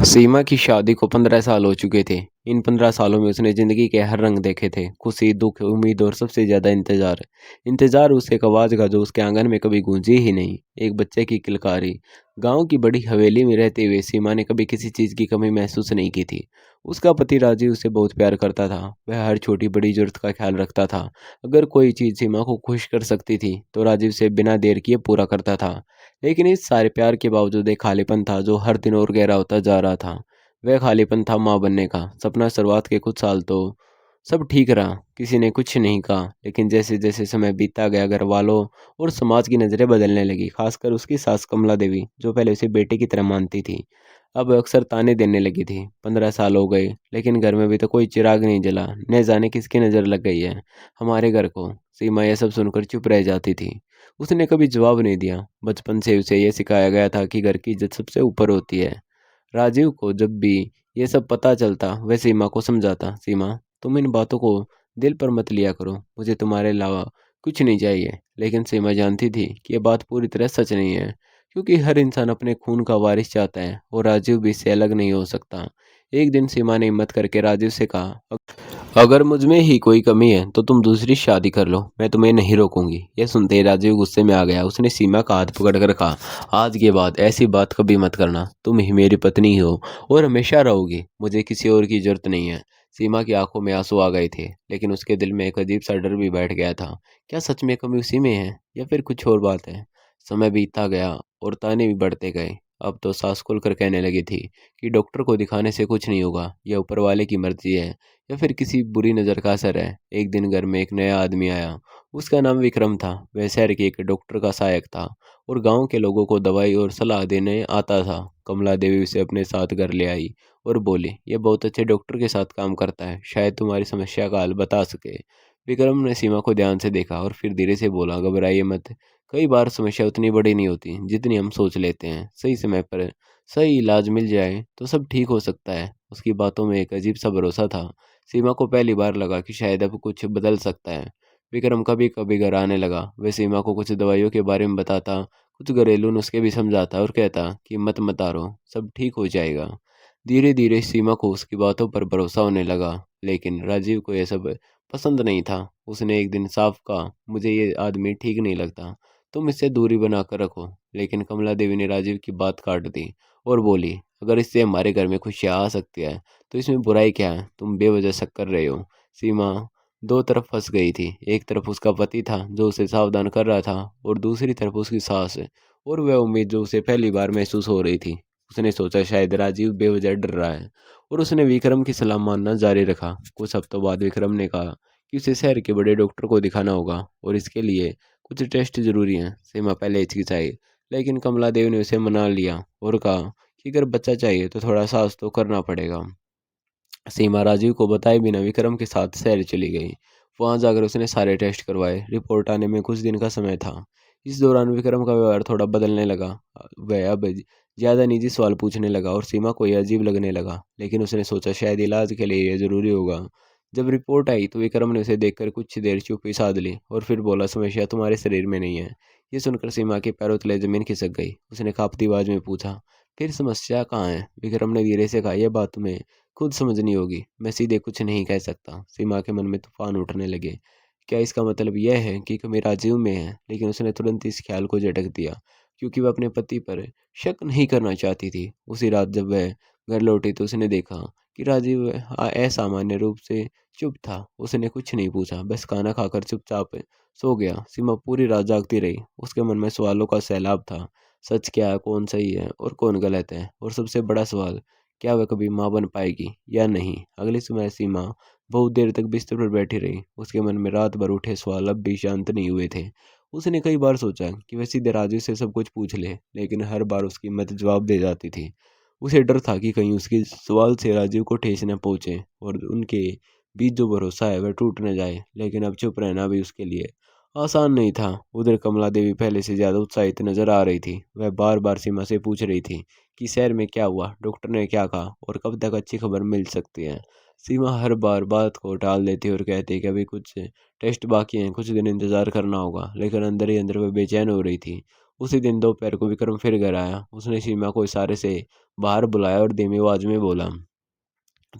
सीमा की शादी को 15 साल हो चुके थे। इन 15 सालों में उसने ज़िंदगी के हर रंग देखे थे। खुशी, दुःख, उम्मीद और सबसे ज़्यादा इंतज़ार। इंतज़ार उस एक आवाज़ का जो उसके आंगन में कभी गूंजी ही नहीं। एक बच्चे की किलकारी। गांव की बड़ी हवेली में रहते हुए सीमा ने कभी किसी चीज़ की कमी महसूस नहीं की थी। उसका पति राजीव उसे बहुत प्यार करता था। वह हर छोटी बड़ी ज़रूरत का ख्याल रखता था। अगर कोई चीज़ सीमा को खुश कर सकती थी तो राजीव से बिना देर किए पूरा करता था। लेकिन इस सारे प्यार के बावजूद एक खालीपन था जो हर दिन और गहरा होता जा रहा था। वह खालीपन था माँ बनने का सपना। शुरुआत के कुछ साल तो सब ठीक रहा, किसी ने कुछ नहीं कहा। लेकिन जैसे जैसे समय बीतता गया घर वालों और समाज की नज़रें बदलने लगी। खासकर उसकी सास कमला देवी, जो पहले उसे बेटे की तरह मानती थी, अब अक्सर ताने देने लगी थी। 15 साल हो गए लेकिन घर में भी तो कोई चिराग नहीं जला। न जाने किसकी नज़र लग गई है हमारे घर को। सीमा यह सब सुनकर चुप रह जाती थी। उसने कभी जवाब नहीं दिया। बचपन से उसे यह सिखाया गया था कि घर की इज्जत सबसे ऊपर होती है। राजीव को जब भी ये सब पता चलता वह सीमा को समझाता, सीमा तुम इन बातों को दिल पर मत लिया करो, मुझे तुम्हारे अलावा कुछ नहीं चाहिए। लेकिन सीमा जानती थी कि यह बात पूरी तरह सच नहीं है, क्योंकि हर इंसान अपने खून का वारिस चाहता है और राजीव भी इससे अलग नहीं हो सकता। एक दिन सीमा ने हिम्मत करके राजीव से कहा, अगर मुझ में ही कोई कमी है तो तुम दूसरी शादी कर लो, मैं तुम्हें नहीं रोकूंगी। यह सुनते ही राजीव गुस्से में आ गया। उसने सीमा का हाथ पकड़कर कहा, आज के बाद ऐसी बात कभी मत करना। तुम ही मेरी पत्नी हो और हमेशा रहोगी। मुझे किसी और की जरूरत नहीं है। सीमा की आंखों में आंसू आ गए थे, लेकिन उसके दिल में एक अजीब सा डर भी बैठ गया था। क्या सच में कमी उसी में है या फिर कुछ और बात है? समय बीतता गया और ताने भी बढ़ते गए। अब तो सास खुलकर कहने लगी थी कि डॉक्टर को दिखाने से कुछ नहीं होगा, यह ऊपर वाले की मर्जी है या फिर किसी बुरी नज़र का असर है। एक दिन घर में एक नया आदमी आया। उसका नाम विक्रम था। वह शहर के एक डॉक्टर का सहायक था और गांव के लोगों को दवाई और सलाह देने आता था। कमला देवी उसे अपने साथ घर ले आई और बोली, यह बहुत अच्छे डॉक्टर के साथ काम करता है, शायद तुम्हारी समस्या का हल बता सके। विक्रम ने सीमा को ध्यान से देखा और फिर धीरे से बोला, घबराइए मत। कई बार समस्या उतनी बड़ी नहीं होती जितनी हम सोच लेते हैं। सही समय पर सही इलाज मिल जाए तो सब ठीक हो सकता है। उसकी बातों में एक अजीब सा भरोसा था। सीमा को पहली बार लगा कि शायद अब कुछ बदल सकता है। विक्रम कभी कभी घर आने लगा। वह सीमा को कुछ दवाइयों के बारे में बताता, कुछ घरेलू नुस्खे भी समझाता और कहता कि मत हारो, सब ठीक हो जाएगा। धीरे धीरे सीमा को उसकी बातों पर भरोसा होने लगा। लेकिन राजीव को यह सब पसंद नहीं था। उसने एक दिन साफ कहा, मुझे ये आदमी ठीक नहीं लगता, तुम इससे दूरी बनाकर रखो। लेकिन कमला देवी ने राजीव की बात काट दी और बोली, अगर इससे हमारे घर में खुशियाँ आ सकती है तो इसमें बुराई क्या है? तुम बेवजह शक कर रहे हो। सीमा दो तरफ फंस गई थी। एक तरफ उसका पति था जो उसे सावधान कर रहा था और दूसरी तरफ उसकी सास और वह उम्मीद जो उसे पहली बार महसूस हो रही थी। उसने सोचा शायद राजीव बेवजह डर रहा है और उसने विक्रम की सलाह मानना जारी रखा। कुछ हफ्तों बाद विक्रम ने कहा कि उसे शहर के बड़े डॉक्टर को दिखाना होगा और इसके लिए कुछ टेस्ट जरूरी हैं। सीमा पहले हिचकिचाई, लेकिन कमला देव ने उसे मना लिया और कहा कि अगर बच्चा चाहिए तो थोड़ा साहस तो करना पड़ेगा। सीमा राजीव को बताए बिना विक्रम के साथ शहर चली गई। वहां जाकर उसने सारे टेस्ट करवाए। रिपोर्ट आने में कुछ दिन का समय था। इस दौरान विक्रम का व्यवहार थोड़ा बदलने लगा। वह अब ज्यादा निजी सवाल पूछने लगा और सीमा को यह अजीब लगने लगा। लेकिन उसने सोचा शायद इलाज के लिए यह जरूरी होगा। जब रिपोर्ट आई तो विक्रम ने उसे देखकर कुछ देर चुप्पी साध ली और फिर बोला, समस्या तुम्हारे शरीर में नहीं है। ये सुनकर सीमा के पैरों तले जमीन खिसक गई। उसने कांपती आवाज में पूछा, फिर समस्या कहाँ है? विक्रम ने धीरे से कहा, यह बात तुम्हें खुद समझनी होगी, मैं सीधे कुछ नहीं कह सकता। सीमा के मन में तूफान उठने लगे। क्या इसका मतलब यह है कि कमी राजीव में है? लेकिन उसने तुरंत इस ख्याल को झटक दिया, क्योंकि वह अपने पति पर शक नहीं करना चाहती थी। उसी रात जब वह घर लौटी तो उसने देखा कि राजीव असामान्य रूप से चुप था। उसने कुछ नहीं पूछा, बस खाना खाकर चुपचाप सो गया। सीमा पूरी रात जागती रही। उसके मन में सवालों का सैलाब था। सच क्या है, कौन सही है और कौन गलत है, और सबसे बड़ा सवाल, क्या वह कभी माँ बन पाएगी या नहीं? अगली सुबह सीमा बहुत देर तक बिस्तर पर बैठी रही। उसके मन में रात भर उठे सवाल अब भी शांत नहीं हुए थे। उसने कई बार सोचा कि वह सीधे राजू से सब कुछ पूछ ले, लेकिन हर बार उसकी हिम्मत जवाब दे जाती थी। उसे डर था कि कहीं उसके सवाल से राजीव को ठेस न पहुंचे और उनके बीच जो भरोसा है वह टूट न जाए। लेकिन अब चुप रहना भी उसके लिए आसान नहीं था। उधर कमला देवी पहले से ज्यादा उत्साहित नजर आ रही थी। वह बार बार सीमा से पूछ रही थी कि शहर में क्या हुआ, डॉक्टर ने क्या कहा और कब तक अच्छी खबर मिल सकती है। सीमा हर बार बात को टाल देती और कहती कि अभी कुछ टेस्ट बाकी हैं, कुछ दिन इंतजार करना होगा। लेकिन अंदर ही अंदर वह बेचैन हो रही थी। उसी दिन दोपहर को विक्रम फिर घर आया। उसने सीमा को इशारे से बाहर बुलाया और धीमी आवाज में बोला,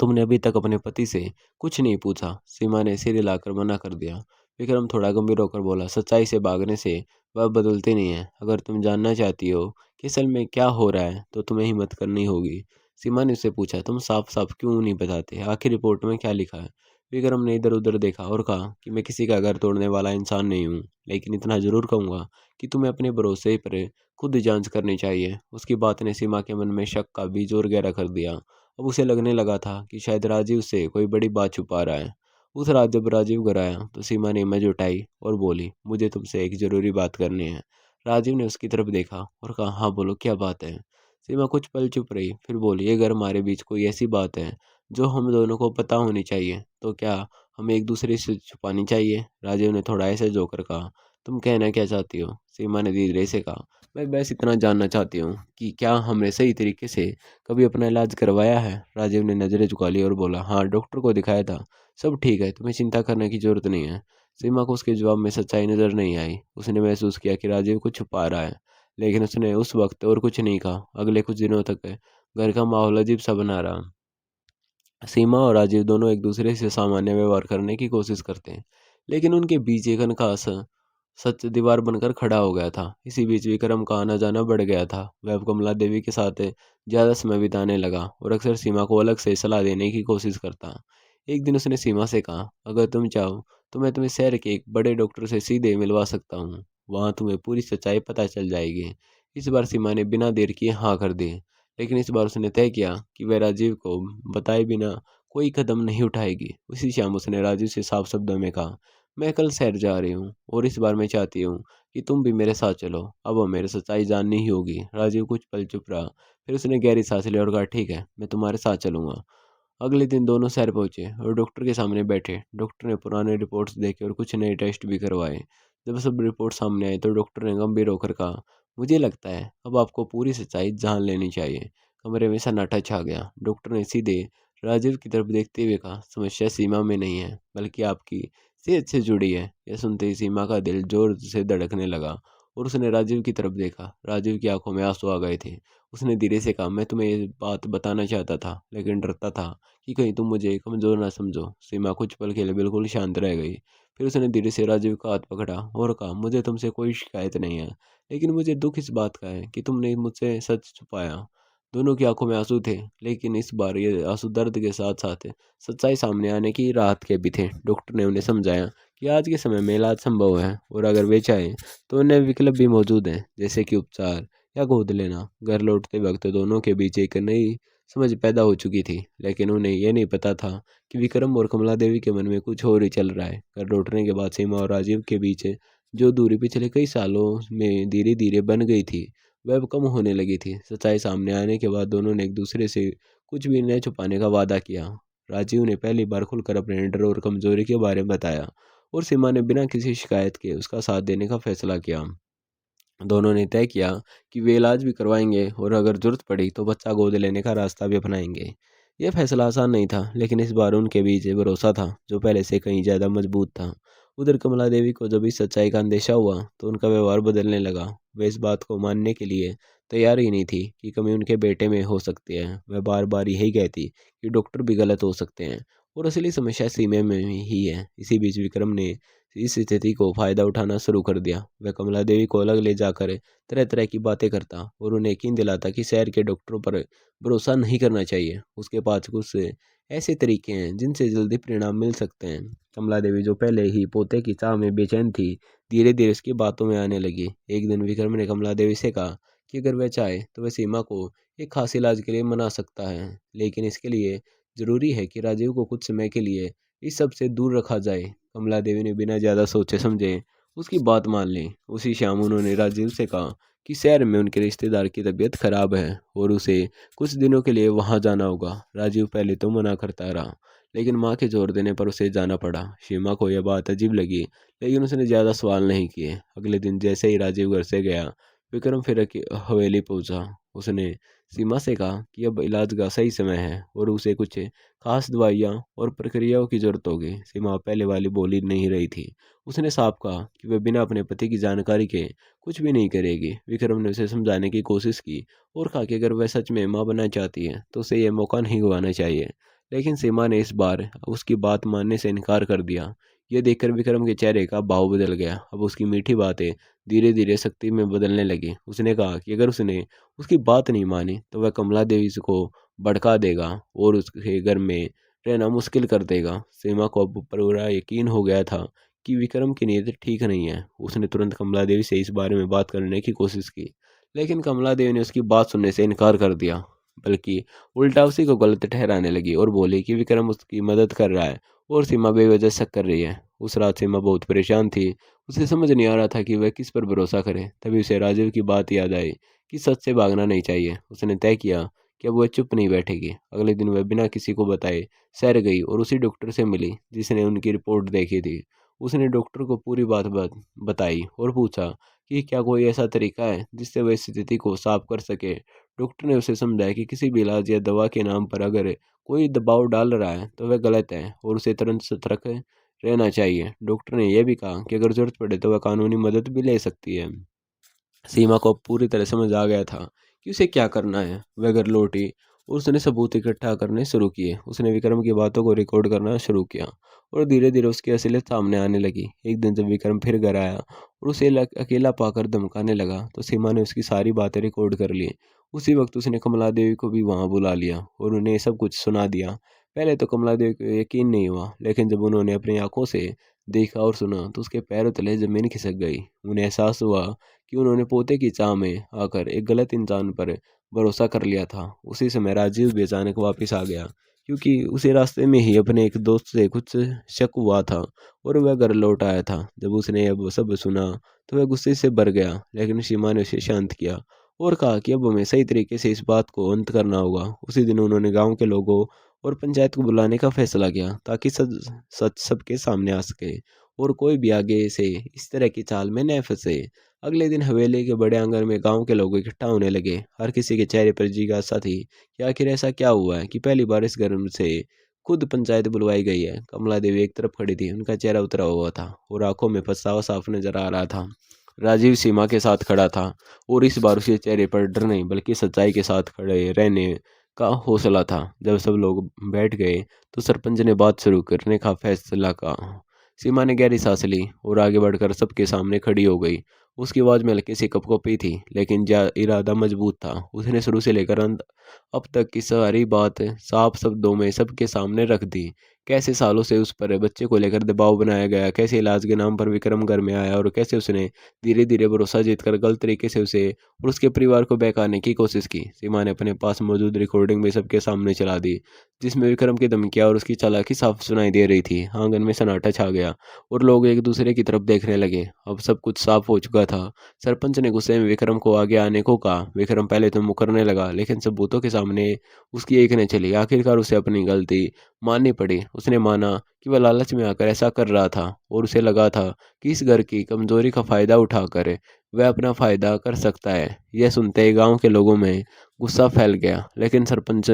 तुमने अभी तक अपने पति से कुछ नहीं पूछा। सीमा ने सिर हिलाकर मना कर दिया। विक्रम थोड़ा गंभीर होकर बोला, सच्चाई से भागने से वह बदलती नहीं है। अगर तुम जानना चाहती हो कि असल में क्या हो रहा है तो तुम्हें हिम्मत करनी होगी। सीमा ने उससे पूछा, तुम साफ साफ क्यों नहीं बताते, आखिर रिपोर्ट में क्या लिखा है? विक्रम ने इधर उधर देखा और कहा कि मैं किसी का घर तोड़ने वाला इंसान नहीं हूँ, लेकिन इतना जरूर कहूंगा कि तुम्हें अपने भरोसे पर खुद जांच करनी चाहिए। उसकी बात ने सीमा के मन में शक का बीज और गहरा कर दिया। अब उसे लगने लगा था कि शायद राजीव से कोई बड़ी बात छुपा रहा है। उस रात जब राजीव घर आया तो सीमा ने हिम्मत जुटाई और बोली, मुझे तुमसे एक जरूरी बात करनी है। राजीव ने उसकी तरफ देखा और कहा, हाँ बोलो, क्या बात है? सीमा कुछ पल चुप रही, फिर बोली, ये घर हमारे बीच कोई ऐसी बात है जो हम दोनों को पता होनी चाहिए, तो क्या हमें एक दूसरे से छुपानी चाहिए? राजीव ने थोड़ा ऐसे जोकर कहा, तुम कहना क्या चाहती हो? सीमा ने धीरे से कहा, मैं बस इतना जानना चाहती हूँ कि क्या हमने सही तरीके से कभी अपना इलाज करवाया है? राजीव ने नजरें झुका ली और बोला, हाँ डॉक्टर को दिखाया था, सब ठीक है, तुम्हें चिंता करने की जरूरत नहीं है। सीमा को उसके जवाब में सच्चाई नजर नहीं आई। उसने महसूस किया कि राजीव कुछ छुपा रहा है, लेकिन उसने उस वक्त और कुछ नहीं कहा। अगले कुछ दिनों तक घर का माहौल अजीब सा बना रहा। सीमा और राजीव दोनों एक दूसरे से सामान्य व्यवहार करने की कोशिश करते हैं, लेकिन उनके बीच एक अनखास सच दीवार बनकर खड़ा हो गया था। इसी बीच विक्रम का आना जाना बढ़ गया था। वह अब कमला देवी के साथ ज्यादा समय बिताने लगा और अक्सर सीमा को अलग से सलाह देने की कोशिश करता। एक दिन उसने सीमा से कहा, अगर तुम चाहो तो मैं तुम्हें शहर के एक बड़े डॉक्टर से सीधे मिलवा सकता हूँ, वहां तुम्हें पूरी सच्चाई पता चल जाएगी। इस बार सीमा ने बिना देर किए हाँ कर दी, लेकिन इस बार उसने तय किया कि वह राजीव को बताए बिना कोई कदम नहीं उठाएगी। उसी शाम उसने राजीव से साफ शब्दों में कहा, मैं कल शहर जा रही हूँ और इस बार मैं चाहती हूँ कि तुम भी मेरे साथ चलो। अब हमें सच्चाई जाननी ही होगी। राजीव कुछ पल चुप रहा, फिर उसने गहरी सांस ली और कहा, ठीक है, मैं तुम्हारे साथ चलूंगा। अगले दिन दोनों शहर पहुंचे और डॉक्टर के सामने बैठे। डॉक्टर ने पुराने रिपोर्ट्स देखे और कुछ नए टेस्ट भी करवाए। जब सब रिपोर्ट सामने आए तो डॉक्टर ने गंभीर होकर कहा, मुझे लगता है अब आपको पूरी सच्चाई जान लेनी चाहिए। कमरे में सन्नाटा छा गया। डॉक्टर ने सीधे राजीव की तरफ देखते हुए कहा, समस्या सीमा में नहीं है, बल्कि आपकी सेहत से जुड़ी है। यह सुनते ही सीमा का दिल जोर से धड़कने लगा और उसने राजीव की तरफ देखा। राजीव की आंखों में आंसू आ गए थे। उसने धीरे से कहा, मैं तुम्हें ये बात बताना चाहता था, लेकिन डरता था कि कहीं तुम मुझे कमजोर ना समझो। सीमा कुछ पल के लिए बिल्कुल शांत रह गई। फिर उसने धीरे से राजीव का हाथ पकड़ा और कहा, मुझे तुमसे कोई शिकायत नहीं है, लेकिन मुझे दुख इस बात का है कि तुमने मुझसे सच छुपाया। दोनों की आंखों में आंसू थे, लेकिन इस बार ये आंसू दर्द के साथ साथ सच्चाई सामने आने की राहत के भी थे। डॉक्टर ने उन्हें समझाया कि आज के समय में इलाज संभव है और अगर वे चाहें तो अन्य विकल्प भी मौजूद हैं, जैसे कि उपचार या गोद लेना। घर लौटते वक्त दोनों के बीच एक नई समझ पैदा हो चुकी थी, लेकिन उन्हें यह नहीं पता था कि विक्रम और कमला देवी के मन में कुछ और ही चल रहा है। घर लौटने के बाद सीमा और राजीव के बीच जो दूरी पिछले कई सालों में धीरे धीरे बन गई थी, वह अब कम होने लगी थी। सच्चाई सामने आने के बाद दोनों ने एक दूसरे से कुछ भी न छुपाने का वादा किया। राजीव ने पहली बार खुलकर अपने डर और कमजोरी के बारे में बताया और सीमा ने बिना किसी शिकायत के उसका साथ देने का फैसला किया। दोनों ने तय किया कि वे इलाज भी करवाएंगे और अगर जरूरत पड़ी तो बच्चा गोद लेने का रास्ता भी अपनाएंगे। यह फैसला आसान नहीं था, लेकिन इस बार उनके बीच भरोसा था जो पहले से कहीं ज़्यादा मजबूत था। उधर कमला देवी को जब इस सच्चाई का अंदेशा हुआ तो उनका व्यवहार बदलने लगा। वे इस बात को मानने के लिए तैयार ही नहीं थी कि कमी उनके बेटे में हो सकती है। वह बार बार यही कहती कि डॉक्टर भी गलत हो सकते हैं और असली समस्या सीमे में ही है। इसी बीच विक्रम ने इस स्थिति को फायदा उठाना शुरू कर दिया। वह कमला देवी को अलग ले जाकर तरह तरह की बातें करता और उन्हें यकीन दिलाता कि शहर के डॉक्टरों पर भरोसा नहीं करना चाहिए। उसके पास कुछ ऐसे तरीके हैं जिनसे जल्दी परिणाम मिल सकते हैं। कमला देवी, जो पहले ही पोते की चाह में बेचैन थी, धीरे धीरे उसकी बातों में आने लगी। एक दिन विक्रम ने कमला देवी से कहा कि अगर वह चाहे तो वह सीमा को एक खास इलाज के लिए मना सकता है, लेकिन इसके लिए जरूरी है कि राजीव को कुछ समय के लिए इस सब से दूर रखा जाए। कमला देवी ने बिना ज़्यादा सोचे समझे उसकी बात मान ली। उसी शाम उन्होंने राजीव से कहा कि शहर में उनके रिश्तेदार की तबीयत खराब है और उसे कुछ दिनों के लिए वहां जाना होगा। राजीव पहले तो मना करता रहा, लेकिन माँ के जोर देने पर उसे जाना पड़ा। सीमा को यह बात अजीब लगी, लेकिन उसने ज़्यादा सवाल नहीं किए। अगले दिन जैसे ही राजीव घर से गया, विक्रम फिर हवेली पहुंचा। उसने सीमा से कहा कि अब इलाज का सही समय है और उसे कुछ खास दवाइयाँ और प्रक्रियाओं की जरूरत होगी। सीमा पहले वाली बोली नहीं रही थी। उसने साफ कहा कि वह बिना अपने पति की जानकारी के कुछ भी नहीं करेगी। विक्रम ने उसे समझाने की कोशिश की और कहा कि अगर वह सच में मां बनना चाहती है तो उसे यह मौका नहीं गंवाना चाहिए। लेकिन सीमा ने इस बार उसकी बात मानने से इनकार कर दिया। यह देखकर विक्रम के चेहरे का भाव बदल गया। अब उसकी मीठी बातें धीरे धीरे सख्ती में बदलने लगी। उसने कहा कि अगर उसने उसकी बात नहीं मानी तो वह कमला देवी को भड़का देगा और उसके घर में रहना मुश्किल कर देगा। सीमा को अब पूरा यकीन हो गया था कि विक्रम की नीयत ठीक नहीं है। उसने तुरंत कमला देवी से इस बारे में बात करने की कोशिश की, लेकिन कमला देवी ने उसकी बात सुनने से इनकार कर दिया, बल्कि उल्टा उसी को गलत ठहराने लगी और बोली कि विक्रम उसकी मदद कर रहा है और सीमा बेवजह शक कर रही है। उस रात सीमा बहुत परेशान थी। उसे समझ नहीं आ रहा था कि वह किस पर भरोसा करे। तभी उसे राजीव की बात याद आई कि सच से भागना नहीं चाहिए। उसने तय किया कि अब वह चुप नहीं बैठेगी। अगले दिन वह बिना किसी को बताए शहर गई और उसी डॉक्टर से मिली जिसने उनकी रिपोर्ट देखी थी। उसने डॉक्टर को पूरी बात बताई और पूछा कि क्या कोई ऐसा तरीका है जिससे वह इस स्थिति को साफ कर सके। डॉक्टर ने उसे समझाया कि किसी भी इलाज या दवा के नाम पर अगर कोई दबाव डाल रहा है तो वह गलत है और उसे तुरंत सतर्क रहना चाहिए। डॉक्टर ने यह भी कहा कि अगर जरूरत पड़े तो वह कानूनी मदद भी ले सकती है। सीमा को अब पूरी तरह समझ आ गया था कि उसे क्या करना है। वह घर लौटी और उसने सबूत इकट्ठा करने शुरू किए। उसने विक्रम की बातों को रिकॉर्ड करना शुरू किया और धीरे धीरे उसकी असलियत सामने आने लगी। एक दिन जब विक्रम फिर घर आया और उसे अकेला पाकर धमकाने लगा तो सीमा ने उसकी सारी बातें रिकॉर्ड कर ली। उसी वक्त उसने कमला देवी को भी वहां बुला लिया और उन्हें सब कुछ सुना दिया। पहले तो कमला देवी को यकीन नहीं हुआ, लेकिन जब उन्होंने अपनी आंखों से देखा और सुना तो उसके पैरों तले जमीन खिसक गई। उन्हें एहसास हुआ कि उन्होंने पोते की चाह में आकर एक गलत इंसान पर भरोसा कर लिया था। उसी समय राजीव भी अचानक वापस आ गया, क्योंकि उसे रास्ते में ही अपने एक दोस्त से कुछ शक हुआ था और वह घर लौट आया था। जब उसने अब सब सुना तो वह गुस्से से भर गया, लेकिन सीमा ने उसे शांत किया और कहा कि अब हमें सही तरीके से इस बात को अंत करना होगा। उसी दिन उन्होंने गांव के लोगों और पंचायत को बुलाने का फैसला किया ताकि सच सच सबके सामने आ सके और कोई भी आगे से इस तरह की चाल में न फंसे। अगले दिन हवेली के बड़े आंगन में गांव के लोग इकट्ठा होने लगे। हर किसी के चेहरे पर जिज्ञासा थी कि आखिर ऐसा क्या हुआ है कि पहली बार इस घर से खुद पंचायत बुलवाई गई है। कमला देवी एक तरफ खड़ी थी, उनका चेहरा उतरा हुआ था और आंखों में पछतावा साफ नजर आ रहा था। राजीव सीमा के साथ खड़ा था और इस बार उसके चेहरे पर डर नहीं बल्कि सच्चाई के साथ खड़े रहने का हौसला था। जब सब लोग बैठ गए तो सरपंच ने बात शुरू करने का फैसला कहा। सीमा ने गहरी सांस ली और आगे बढ़कर सबके सामने खड़ी हो गई। उसकी आवाज में हल्की सी कपकपी थी, लेकिन इरादा मजबूत था। उसने शुरू से लेकर अंत अब तक की सारी बात साफ शब्दों में सबके सामने रख दी। कैसे सालों से उस पर बच्चे को लेकर दबाव बनाया गया, कैसे इलाज के नाम पर विक्रम घर में आया और कैसे उसने धीरे धीरे भरोसा जीतकर गलत तरीके से उसे और उसके परिवार को बहकाने की कोशिश की। सीमा ने अपने पास मौजूद रिकॉर्डिंग भी सबके सामने चला दी, जिसमें विक्रम की धमकियां और उसकी चालाकी साफ सुनाई दे रही थी। आंगन में सन्नाटा छा गया और लोग एक दूसरे की तरफ देखने लगे। अब सब कुछ साफ हो चुका था। सरपंच ने गुस्से में विक्रम को आगे आने को कहा। विक्रम पहले तो मुकरने लगा, लेकिन सबूतों के सामने उसकी एक न चली। आखिरकार उसे अपनी गलती माननी पड़ी। उसने माना कि वह लालच में आकर ऐसा कर रहा था और उसे लगा था कि इस घर की कमजोरी का फायदा उठाकर वह अपना फायदा कर सकता है। यह सुनते ही गांव के लोगों में गुस्सा फैल गया, लेकिन सरपंच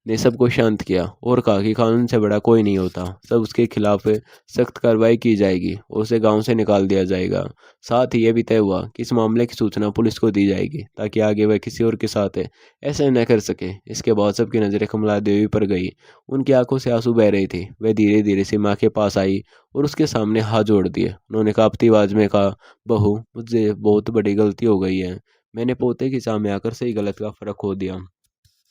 ने सबको शांत किया और कहा कि कानून से बड़ा कोई नहीं होता। सब उसके खिलाफ सख्त कार्रवाई की जाएगी और उसे गांव से निकाल दिया जाएगा। साथ ही यह भी तय हुआ कि इस मामले की सूचना पुलिस को दी जाएगी ताकि आगे वह किसी और के साथ ऐसा न कर सके। इसके बाद सबकी नजरें कमला देवी पर गई। उनकी आंखों से आंसू बह रहे थे। वह धीरे धीरे सीमा के पास आई और उसके सामने हाथ जोड़ दिए। उन्होंने कांपती आवाज में कहा, बहू, मुझसे बहुत बड़ी गलती हो गई है। मैंने पोते की चाह में आकर सही गलत का फर्क खो दिया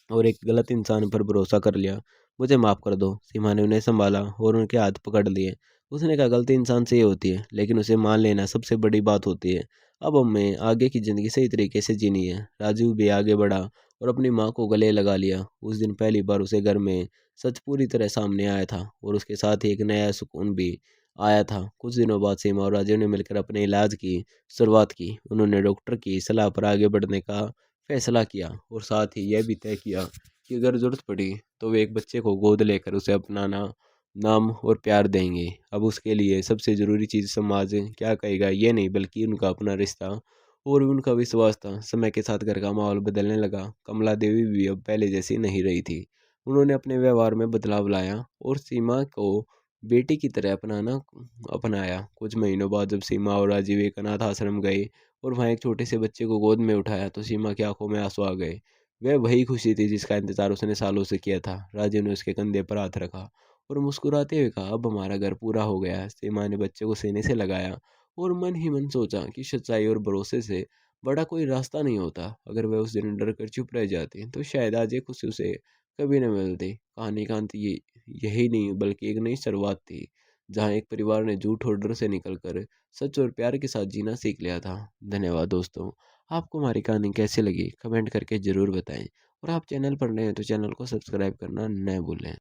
और एक गलत इंसान पर भरोसा कर लिया। मुझे माफ़ कर दो। सीमा ने उन्हें संभाला और उनके हाथ पकड़ लिए। उसने कहा, गलती इंसान से ही होती है, लेकिन उसे मान लेना सबसे बड़ी बात होती है। अब हमें आगे की ज़िंदगी सही तरीके से जीनी है। राजू भी आगे बढ़ा और अपनी माँ को गले लगा लिया। उस दिन पहली बार उसे घर में सच पूरी तरह सामने आया था और उसके साथ ही एक नया सुकून भी आया था। कुछ दिनों बाद सीमा और राजीव ने मिलकर अपने इलाज की शुरुआत की। उन्होंने डॉक्टर की सलाह पर आगे बढ़ने का फैसला किया और साथ ही यह भी तय किया कि अगर जरूरत पड़ी तो वे एक बच्चे को गोद लेकर उसे अपनाना नाम और प्यार देंगे। अब उसके लिए सबसे ज़रूरी चीज़ समाज क्या कहेगा ये नहीं, बल्कि उनका अपना रिश्ता और भी उनका विश्वास था। समय के साथ घर का माहौल बदलने लगा। कमला देवी भी अब पहले जैसी नहीं रही थी। उन्होंने अपने व्यवहार में बदलाव लाया और सीमा को बेटी की तरह अपनाया। कुछ महीनों बाद जब सीमा और राजीव एक अनाथ आश्रम गए और वहाँ एक छोटे से बच्चे को गोद में उठाया तो सीमा की आंखों में आंसू आ गए। वह वही खुशी थी जिसका इंतजार उसने सालों से किया था। राजीव ने उसके कंधे पर हाथ रखा और मुस्कुराते हुए कहा, अब हमारा घर पूरा हो गया है। सीमा ने बच्चे को सीने से लगाया और मन ही मन सोचा कि सच्चाई और भरोसे से बड़ा कोई रास्ता नहीं होता। अगर वह उस दिन डर कर चुप रह जाती तो शायद आज ये खुशी उसे कभी न मिलती। कहानी का अंत ये यही नहीं बल्कि एक नई शुरुआत थी, जहाँ एक परिवार ने झूठ और डर से निकलकर सच और प्यार के साथ जीना सीख लिया था। धन्यवाद दोस्तों। आपको हमारी कहानी कैसी लगी कमेंट करके ज़रूर बताएं और आप चैनल पर नए हैं तो चैनल को सब्सक्राइब करना न भूलें।